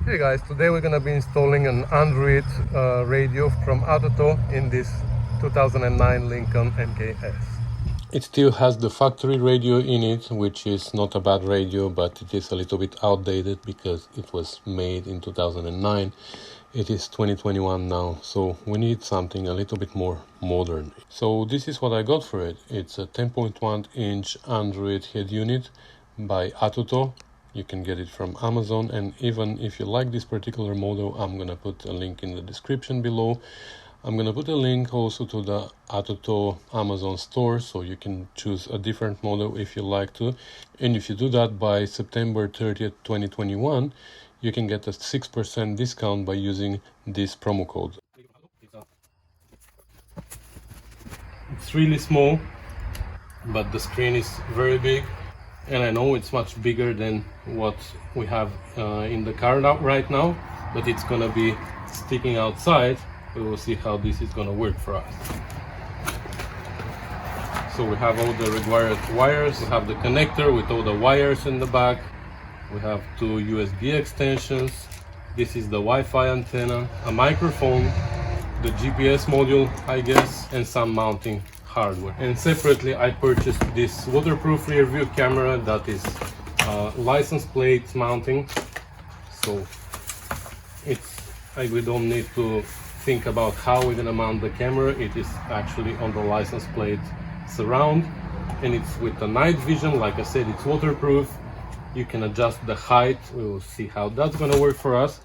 Hey guys, today we're gonna be installing an Android radio from ATOTO in this 2009 Lincoln MKS. It still has the factory radio in it, which is not a bad radio, but it is a little bit outdated because it was made in 2009. It is 2021 now, so we need something a little bit more modern. So this is what I got for it. It's a 10.1-inch Android Headunit by ATOTO. You can get it from Amazon, and even if you like this particular model, I'm gonna put a link in the description below. I'm gonna put a link also to the ATOTO Amazon store, so you can choose a different model if you like to. And if you do that by September 30th, 2021, you can get a 6% discount by using this promo code. It's really small, but the screen is very big. And I know it's much bigger than what we have in the car right now, but it's gonna be sticking outside. We will see how this is gonna work for us. So we have all the required wires. We have the connector with all the wires in the back. We have two USB extensions. This is the Wi-Fi antenna, a microphone, the GPS module, I guess, and some mounting hardware. And separately I purchased this waterproof rear view camera that is license plate mounting, so we don't need to think about how we're gonna mount the camera. It is actually on the license plate surround, and it's with the night vision. Like I said, it's waterproof. You can adjust the height. We will see how that's gonna work for us.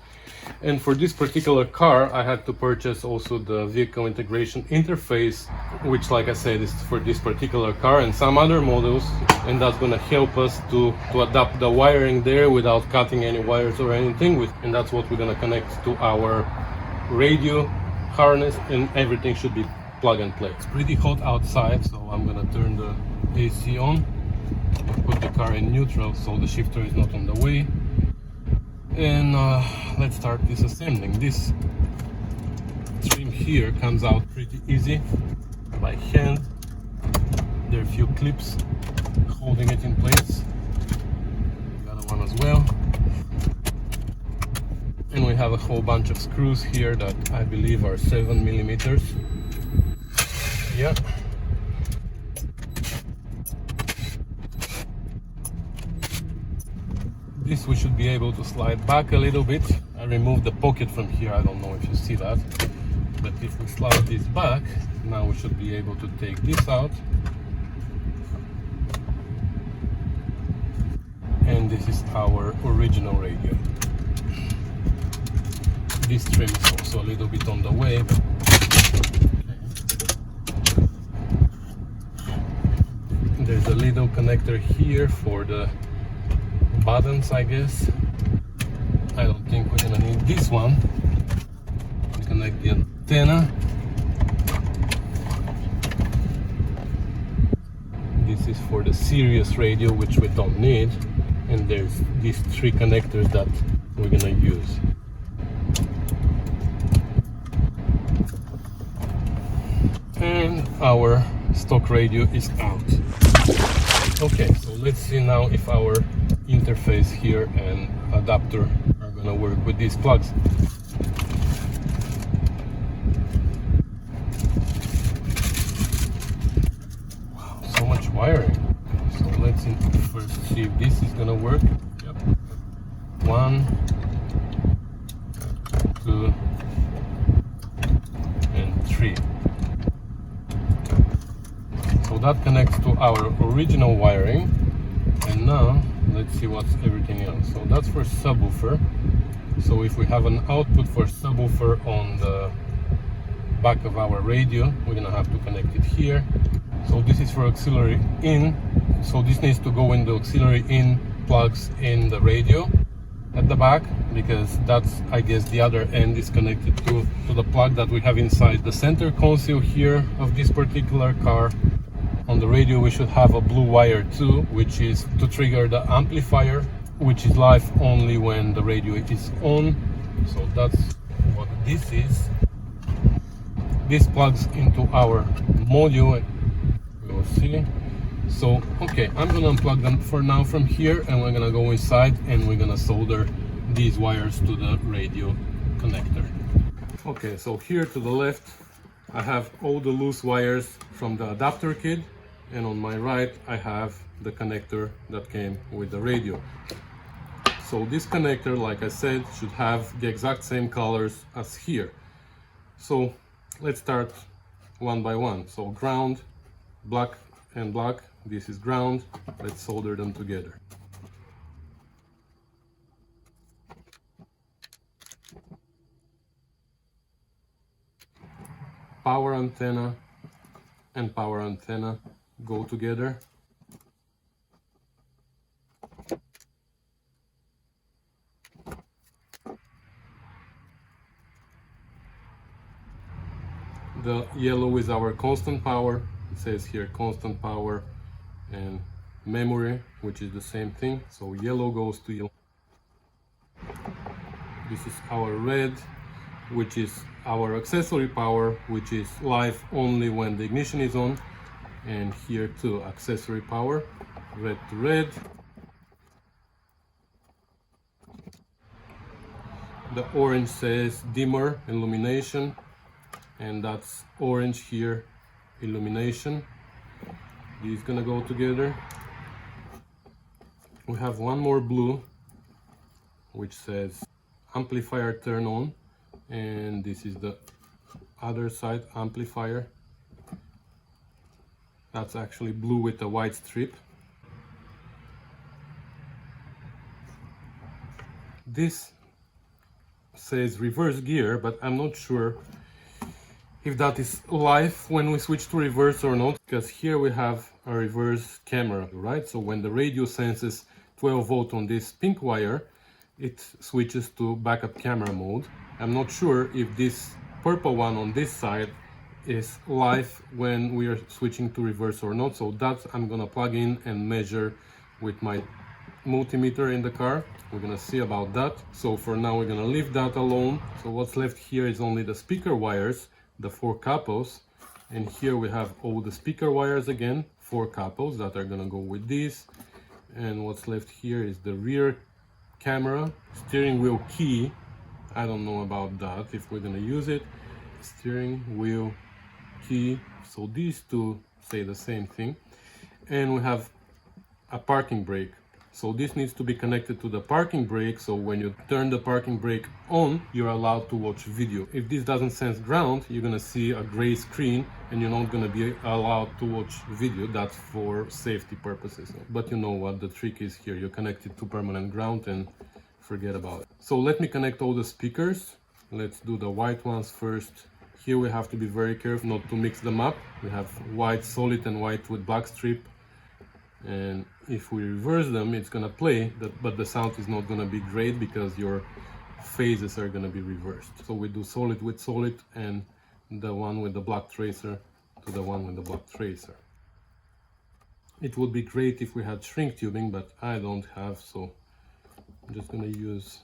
And for this particular car, I had to purchase also the vehicle integration interface, which, like I said, is for this particular car and some other models, and that's going to help us to adapt the wiring there without cutting any wires or anything. And that's what we're going to connect to our radio harness, and everything should be plug and play. It's pretty hot outside, so I'm going to turn the AC on, put the car in neutral so the shifter is not on the way. And let's start disassembling. This trim here comes out pretty easy by hand. There are a few clips holding it in place. The other one as well. And we have a whole bunch of screws here that I believe are 7mm. Yeah. This we should be able to slide back a little bit. I removed the pocket from here. I don't know if you see that, but if we slide this back, now we should be able to take this out. And this is our original radio. This trim is also a little bit on the way, but there's a little connector here for the buttons, I guess. I don't think we're gonna need this one. Connect the antenna. This is for the Sirius radio, which we don't need. And there's these three connectors that we're gonna use. And our stock radio is out. Okay, so let's see now if our interface here and adapter are gonna work with these plugs. Wow, so much wiring. So let's first see if this is gonna work. Yep. 1, 2, and 3. So that connects to our original wiring, and now let's see what's everything else. So that's for subwoofer. So if we have an output for subwoofer on the back of our radio, we're gonna have to connect it here. So this is for auxiliary in. So this needs to go in the auxiliary in plugs in the radio at the back, because that's, I guess, the other end is connected to the plug that we have inside the center console here of this particular car. On the radio we should have a blue wire too, which is to trigger the amplifier, which is live only when the radio is on. So that's what this is. This plugs into our module, and we will see. So okay, I'm gonna unplug them for now from here, and we're gonna go inside and we're gonna solder these wires to the radio connector. Okay, so here to the left I have all the loose wires from the adapter kit, and on my right I have the connector that came with the radio. So this connector, like I said, should have the exact same colors as here. So let's start one by one. So ground, black and black, this is ground. Let's solder them together. Power antenna and power antenna go together. The yellow is our constant power. It says here constant power and memory, which is the same thing. So yellow goes to yellow. This is our red, which is our accessory power, which is live only when the ignition is on. And here too, accessory power, red to red. The orange says dimmer, illumination, and that's orange here, illumination. These gonna go together. We have one more blue, which says amplifier turn on, and this is the other side, amplifier. That's actually blue with a white strip. This says reverse gear, but I'm not sure if that is live when we switch to reverse or not, because here we have a reverse camera, right? So when the radio senses 12 volt on this pink wire, it switches to backup camera mode. I'm not sure if this purple one on this side is live when we are switching to reverse or not. So that I'm gonna plug in and measure with my multimeter in the car. We're gonna see about that. So for now we're gonna leave that alone. So what's left here is only the speaker wires, the 4 capos, and here we have all the speaker wires again, 4 capos that are gonna go with these. And what's left here is the rear camera, steering wheel key. I don't know about that, if we're gonna use it. Steering wheel key, so these two say the same thing. And we have a parking brake. So this needs to be connected to the parking brake, so when you turn the parking brake on, you're allowed to watch video. If this doesn't sense ground, you're gonna see a gray screen and you're not gonna be allowed to watch video. That's for safety purposes. But you know what the trick is here. You connect it to permanent ground and forget about it. So let me connect all the speakers. Let's do the white ones first. Here we have to be very careful not to mix them up. We have white solid and white with black strip. And if we reverse them, it's gonna play, but the sound is not gonna be great because your phases are gonna be reversed. So we do solid with solid and the one with the black tracer to the one with the black tracer. It would be great if we had shrink tubing, but I don't have, so I'm just gonna use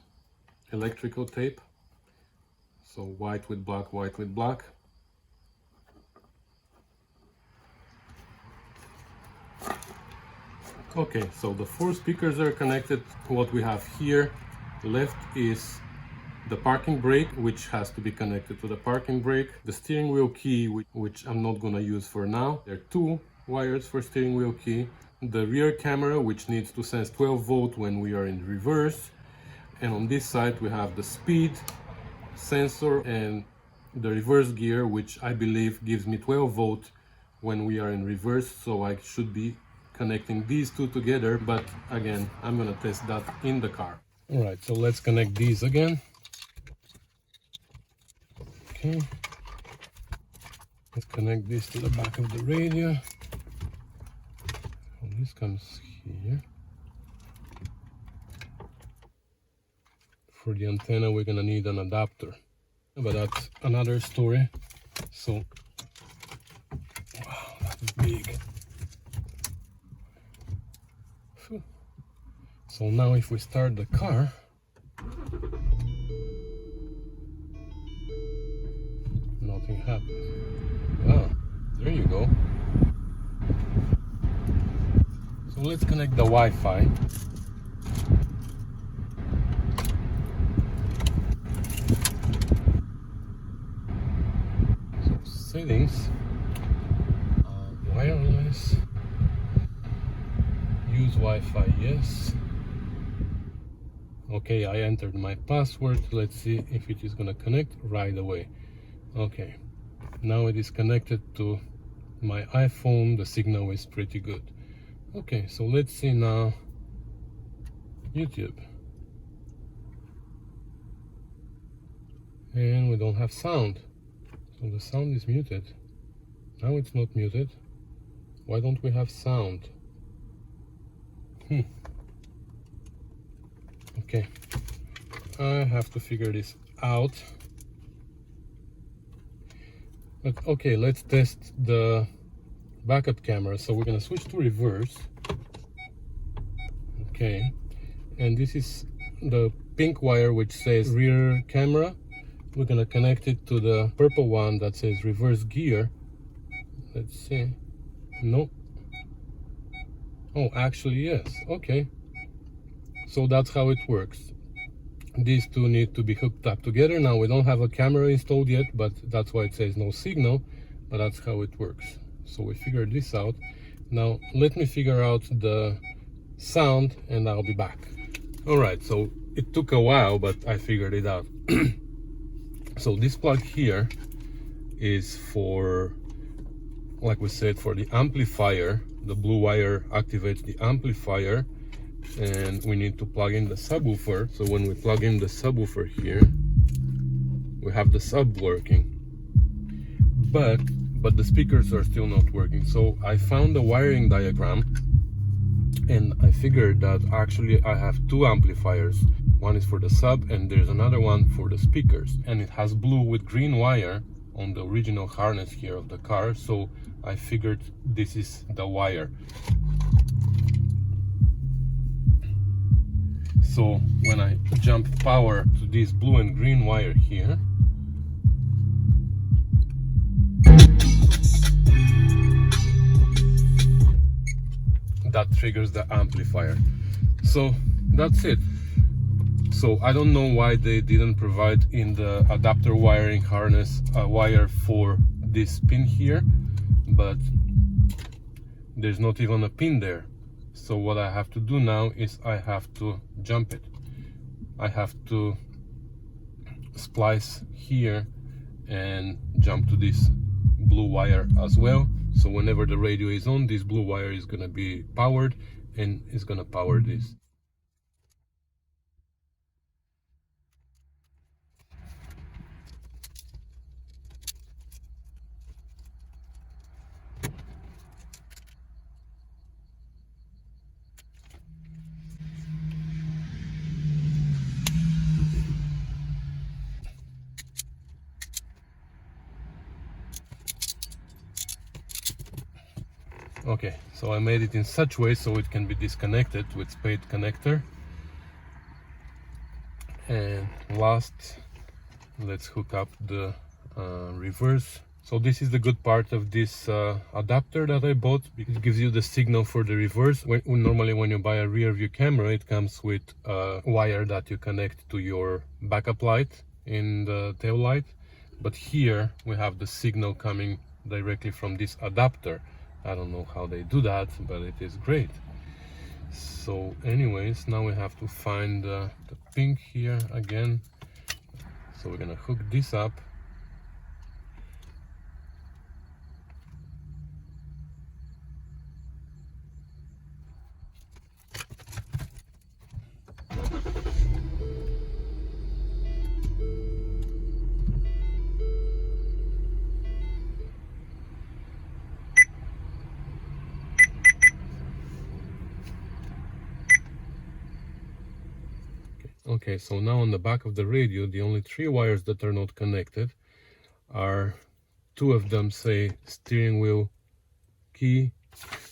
electrical tape. So white with black, white with black. Okay, so the 4 speakers are connected. What we have here left is the parking brake, which has to be connected to the parking brake. The steering wheel key, which I'm not gonna use for now. There are 2 wires for steering wheel key. The rear camera, which needs to sense 12 volt when we are in reverse. And on this side we have the speed sensor and the reverse gear, which I believe gives me 12 volt when we are in reverse. So I should be connecting these 2 together, but again, I'm gonna test that in the car. All right, so let's connect these again. Okay, let's connect this to the back of the radio. So this comes here. For the antenna, we're gonna need an adapter, but that's another story. So, wow, that's big. So now if we start the car, nothing happens. Wow, there you go. So let's connect the Wi-Fi. settings, wireless, use Wi-Fi, yes. Okay, I entered my password. Let's see if it is gonna connect right away. Okay, now it is connected to my iPhone. The signal is pretty good. Okay, so let's see now YouTube. And we don't have sound, so the sound is muted. Now it's not muted. Why don't we have sound? Okay, I have to figure this out. But okay, let's test the backup camera. So we're gonna switch to reverse. Okay, and this is the pink wire which says rear camera. We're gonna connect it to the purple one that says reverse gear. Let's see. No. Oh, actually yes. Okay, so that's how it works. These two need to be hooked up together. Now we don't have a camera installed yet, but that's why it says no signal, but that's how it works. So we figured this out. Now let me figure out the sound and I'll be back. All right, so it took a while, but I figured it out. So this plug here is for, like we said, for the amplifier. The blue wire activates the amplifier, and we need to plug in the subwoofer. So when we plug in the subwoofer here, we have the sub working, but the speakers are still not working. So I found the wiring diagram and I figured that actually I have two amplifiers. One is for the sub and there's another one for the speakers, and it has blue with green wire on the original harness here of the car. So I figured this is the wire. So when I jump power to this blue and green wire here, that triggers the amplifier. So that's it. So I don't know why they didn't provide in the adapter wiring harness a wire for this pin here, but there's not even a pin there. So what I have to do now is I have to jump it. I have to splice here and jump to this blue wire as well. So whenever the radio is on, this blue wire is gonna be powered and is gonna power this. Okay, so I made it in such way so it can be disconnected with spade connector. And last, let's hook up the reverse. So this is the good part of this adapter that I bought, because it gives you the signal for the reverse. Normally when you buy a rear view camera, it comes with a wire that you connect to your backup light in the tail light. But here we have the signal coming directly from this adapter. I don't know how they do that, but it is great. So anyways, now we have to find the pink here again. So we're gonna hook this up. Okay, so now on the back of the radio, the only three wires that are not connected are, two of them say steering wheel key.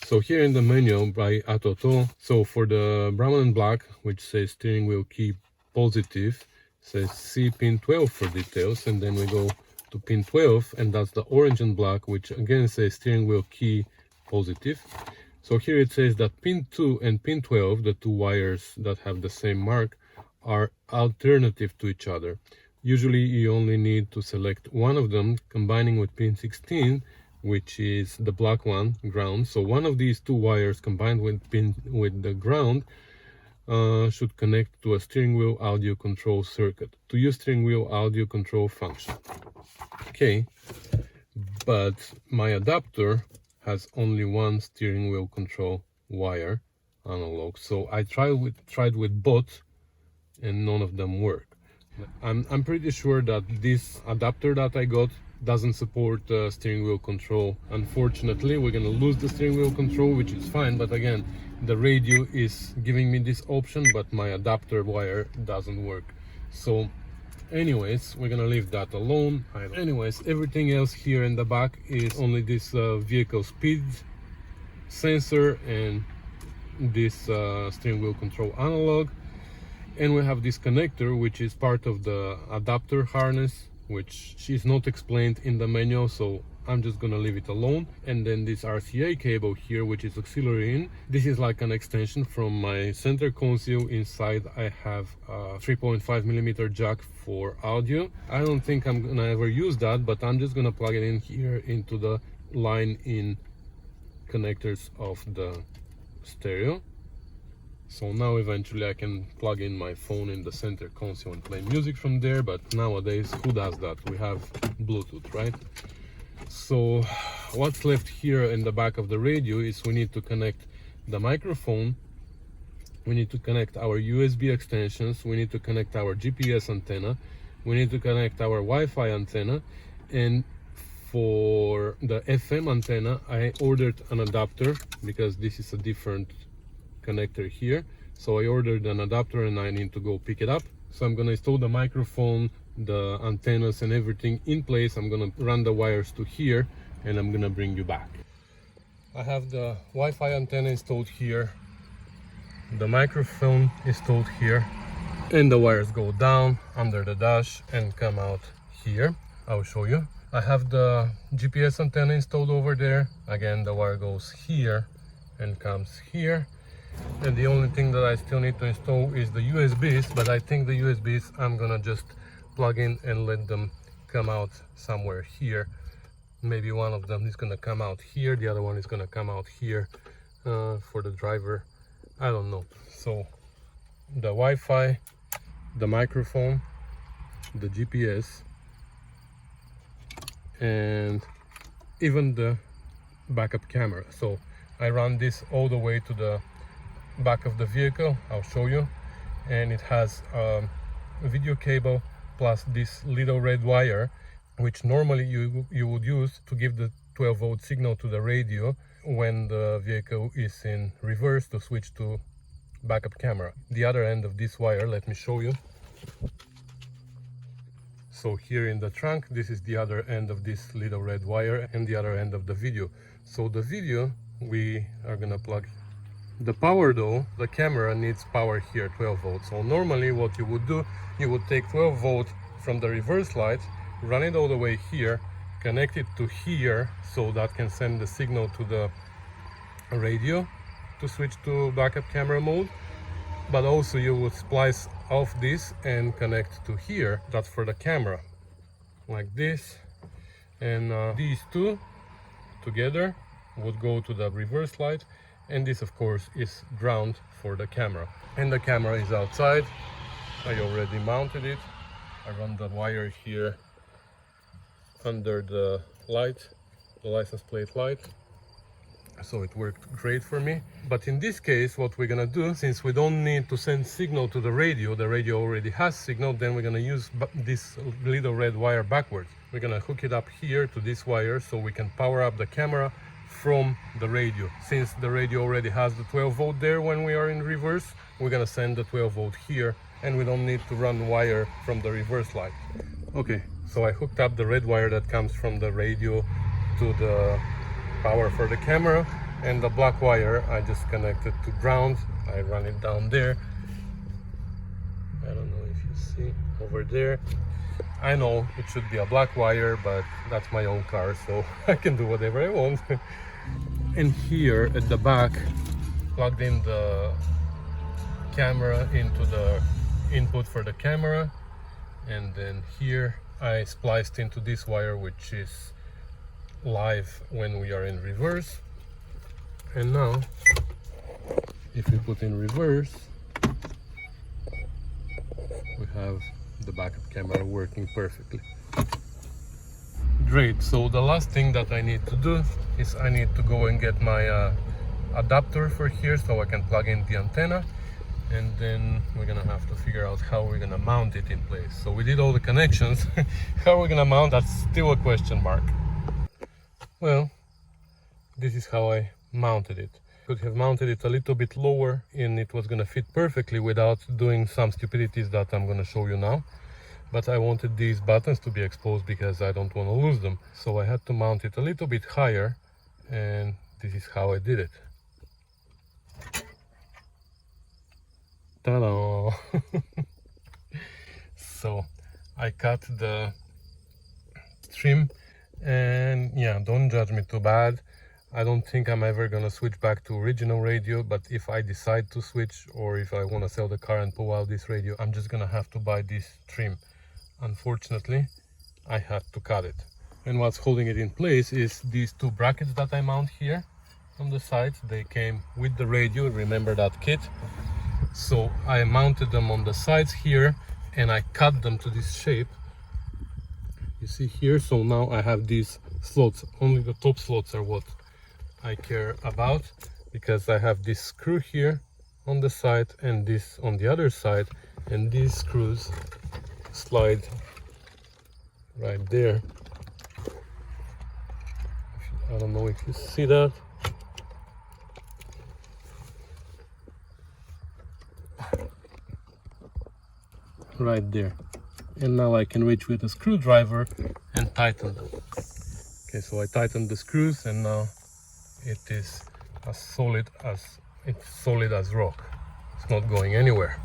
So here in the manual by ATOTO, so for the brown and black, which says steering wheel key positive, says see pin 12 for details, and then we go to pin 12, and that's the orange and black, which again says steering wheel key positive. So here it says that pin 2 and pin 12, the two wires that have the same mark, are alternative to each other. Usually you only need to select one of them, combining with pin 16, which is the black one, ground. So one of these two wires combined with the ground should connect to a steering wheel audio control circuit to use steering wheel audio control function. Okay, but my adapter has only one steering wheel control wire analog, so I tried with both and none of them work. I'm pretty sure that this adapter that I got doesn't support steering wheel control. Unfortunately, we're gonna lose the steering wheel control, which is fine, but again, the radio is giving me this option, but my adapter wire doesn't work. So anyways, we're gonna leave that alone. Anyways, everything else here in the back is only this vehicle speed sensor and this steering wheel control analog. And we have this connector, which is part of the adapter harness, which is not explained in the manual, so I'm just gonna leave it alone. And then this RCA cable here, which is auxiliary in. This is like an extension from my center console. Inside I have a 3.5mm jack for audio. I don't think I'm gonna ever use that, but I'm just gonna plug it in here into the line in connectors of the stereo. So now eventually I can plug in my phone in the center console and play music from there, but nowadays who does that? We have Bluetooth, right? So what's left here in the back of the radio is we need to connect the microphone, we need to connect our USB extensions, we need to connect our GPS antenna, we need to connect our Wi-Fi antenna, and for the FM antenna I ordered an adapter because this is a different connector here. So I ordered an adapter and I need to go pick it up. So I'm gonna install the microphone, the antennas and everything in place. I'm gonna run the wires to here and I'm gonna bring you back. I have the Wi-Fi antenna installed here, the microphone installed here, and the wires go down under the dash and come out here. I'll show you. I have the GPS antenna installed over there. Again, the wire goes here and comes here. And the only thing that I still need to install is the USBs, but I think the USBs I'm gonna just plug in and let them come out somewhere here. Maybe one of them is gonna come out here, the other one is gonna come out here for the driver. I don't know. So the Wi-Fi, the microphone, the GPS, and even the backup camera. So I run this all the way to the back of the vehicle. I'll show you. And it has a video cable plus this little red wire, which normally you would use to give the 12-volt signal to the radio when the vehicle is in reverse to switch to backup camera. The other end of this wire, let me show you. So here in the trunk, this is the other end of this little red wire and the other end of the video. So the video we are gonna plug. The power though, the camera needs power here, 12 volts. So normally what you would do, you would take 12 volt from the reverse light, run it all the way here, connect it to here so that can send the signal to the radio to switch to backup camera mode. But also you would splice off this and connect to here, that's for the camera, like this. And these two together would go to the reverse light. And this of course is ground for the camera. And the camera is outside. I already mounted it. I run the wire here under the light, the license plate light. So it worked great for me. But in this case, what we're gonna do, since we don't need to send signal to the radio already has signal, then we're gonna use this little red wire backwards. We're gonna hook it up here to this wire so we can power up the camera from the radio. Since the radio already has the 12 volt there when we are in reverse, we're gonna send the 12 volt here and we don't need to run wire from the reverse light. Okay, so I hooked up the red wire that comes from the radio to the power for the camera, and the black wire I just connected to ground. I run it down there. I don't know if you see over there. I know it should be a black wire, but that's my own car, so I can do whatever I want. And here at the back, plugged in the camera into the input for the camera, and then here I spliced into this wire, which is live when we are in reverse. And now if we put in reverse, we have the backup camera working perfectly. Great, so the last thing that I need to do is I need to go and get my adapter for here so I can plug in the antenna, and then we're gonna have to figure out how we're gonna mount it in place. So we did all the connections. How we're gonna mount, that's still a question mark. Well, this is how I mounted it. Could have mounted it a little bit lower and it was gonna fit perfectly without doing some stupidities that I'm gonna show you now. But I wanted these buttons to be exposed because I don't want to lose them. So I had to mount it a little bit higher, and this is how I did it. Ta-da! So I cut the trim, and yeah, don't judge me too bad. I don't think I'm ever gonna switch back to original radio, but if I decide to switch, or if I want to sell the car and pull out this radio, I'm just gonna have to buy this trim. Unfortunately, I had to cut it. And what's holding it in place is these two brackets that I mount here on the sides. They came with the radio, remember that kit? So I mounted them on the sides here and I cut them to this shape. You see here, so now I have these slots. Only the top slots are what I care about, because I have this screw here on the side and this on the other side, and these screws slide right there. I don't know if you see that. Right there. And now I can reach with a screwdriver and tighten them. Okay, so I tightened the screws and now it is as solid as rock. It's not going anywhere.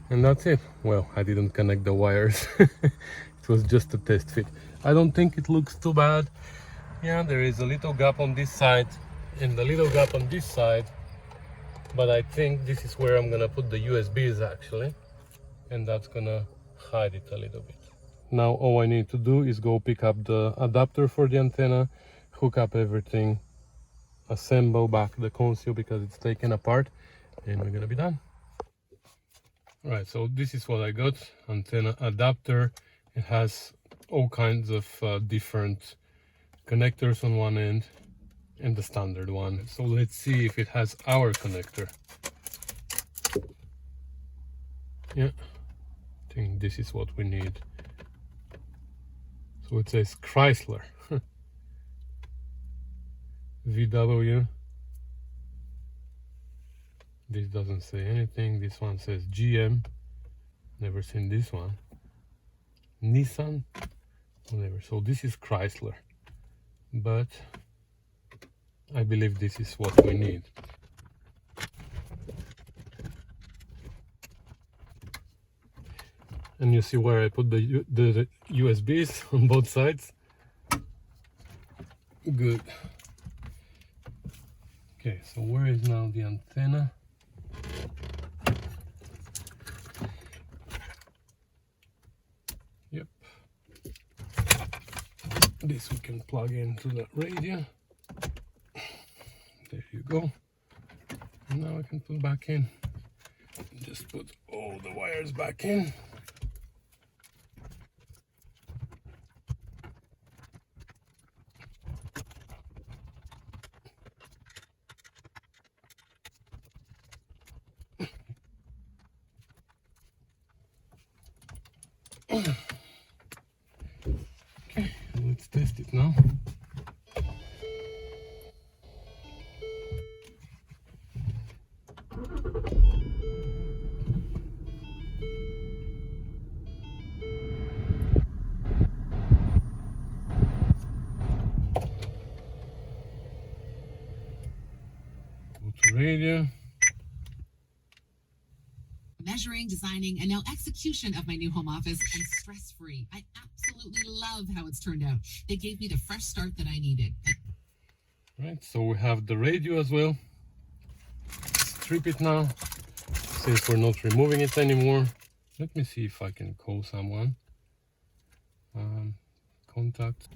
And that's it. Well, I didn't connect the wires. It was just a test fit. I don't think it looks too bad. Yeah, there is a little gap on this side and a little gap on this side, but I think this is where I'm gonna put the USBs actually, and that's gonna hide it a little bit. Now all I need to do is go pick up the adapter for the antenna, hook up everything, assemble back the console because it's taken apart, and we're gonna be done. Right, so this is what I got. Antenna adapter. It has all kinds of different connectors on one end and the standard one. So let's see if it has our connector. Yeah, I think this is what we need. So it says Chrysler. VW. This doesn't say anything. This one says GM. Never seen this one. Nissan. Whatever. So this is Chrysler. But I believe this is what we need. And you see where I put the USBs on both sides? Good. Okay, so where is now the antenna? Yep. This we can plug into the radio. There you go. And now I can put back in. Just put all the wires back in. Okay, let's test it now. Go to radio. Measuring, designing, and now execution of my new home office, and stress-free. I absolutely love how it's turned out. They gave me the fresh start that I needed. Right, so we have the radio as well. Strip it now. since we're not removing it anymore. Let me see if I can call someone. Contact.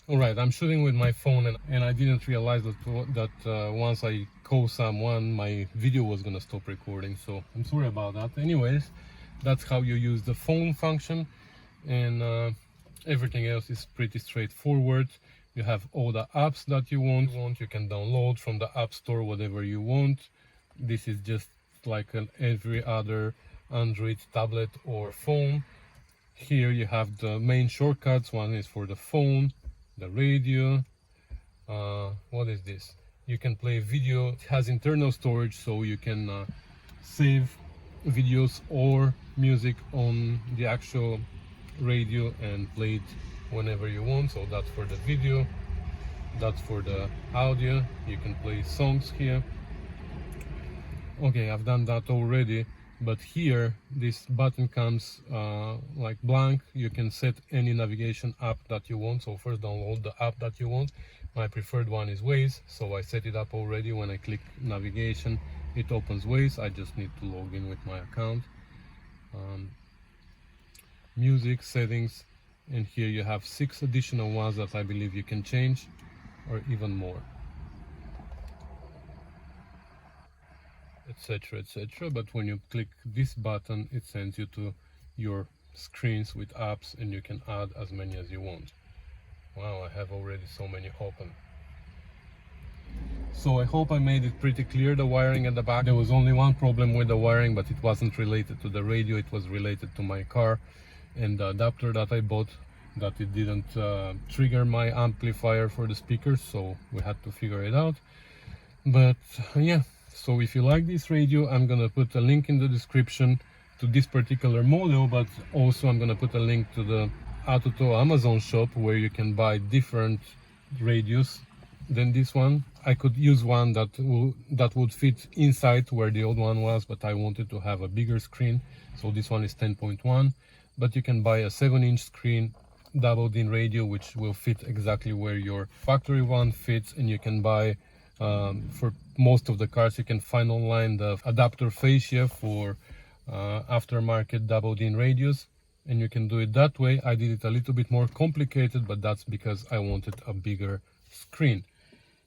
Alright, I'm shooting with my phone and I didn't realize that once I call someone, my video was gonna stop recording, so I'm sorry about that. Anyways, that's how you use the phone function, and everything else is pretty straightforward. You have all the apps that you want. You can download from the App Store whatever you want. This is just like every other Android tablet or phone. Here you have the main shortcuts. One is for the phone, the radio. What is this? You can play video. It has internal storage, so you can save videos or music on the actual radio and play it whenever you want. So that's for the video, that's for the audio. You can play songs here. Okay, I've done that already, but here this button comes like blank. You can set any navigation app that you want. So first download the app that you want. My preferred one is Waze, so I set it up already. When I click navigation, it opens Waze. I just need to log in with my account. Music settings, and here you have 6 additional ones that I believe you can change, or even more, etc, etc. But when you click this button, it sends you to your screens with apps, and you can add as many as you want. Wow, I have already so many open. So I hope I made it pretty clear, the wiring at the back. There was only one problem with the wiring, but it wasn't related to the radio, it was related to my car and the adapter that I bought, that it didn't trigger my amplifier for the speakers, so we had to figure it out. But yeah, so if you like this radio, I'm gonna put a link in the description to this particular model, but also I'm gonna put a link to the ATOTO Amazon shop where you can buy different radios than this one. I could use one that would fit inside where the old one was, but I wanted to have a bigger screen, so this one is 10.1. But you can buy a 7-inch screen double-din radio, which will fit exactly where your factory one fits. And you can buy, for most of the cars, you can find online the adapter fascia for aftermarket double-din radios, and you can do it that way. I did it a little bit more complicated, but that's because I wanted a bigger screen.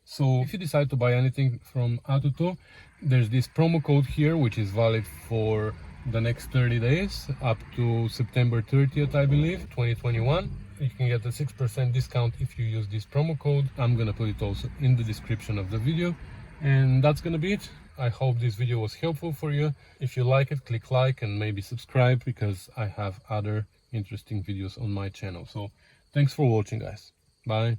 So if you decide to buy anything from ATOTO, there's this promo code here, which is valid for the next 30 days up to September 30th, I believe, 2021. You can get a 6% discount if you use this promo code. I'm gonna put it also in the description of the video, and that's gonna be it. I hope this video was helpful for you. If you like it, click like and maybe subscribe, because I have other interesting videos on my channel. So thanks for watching, guys. Bye.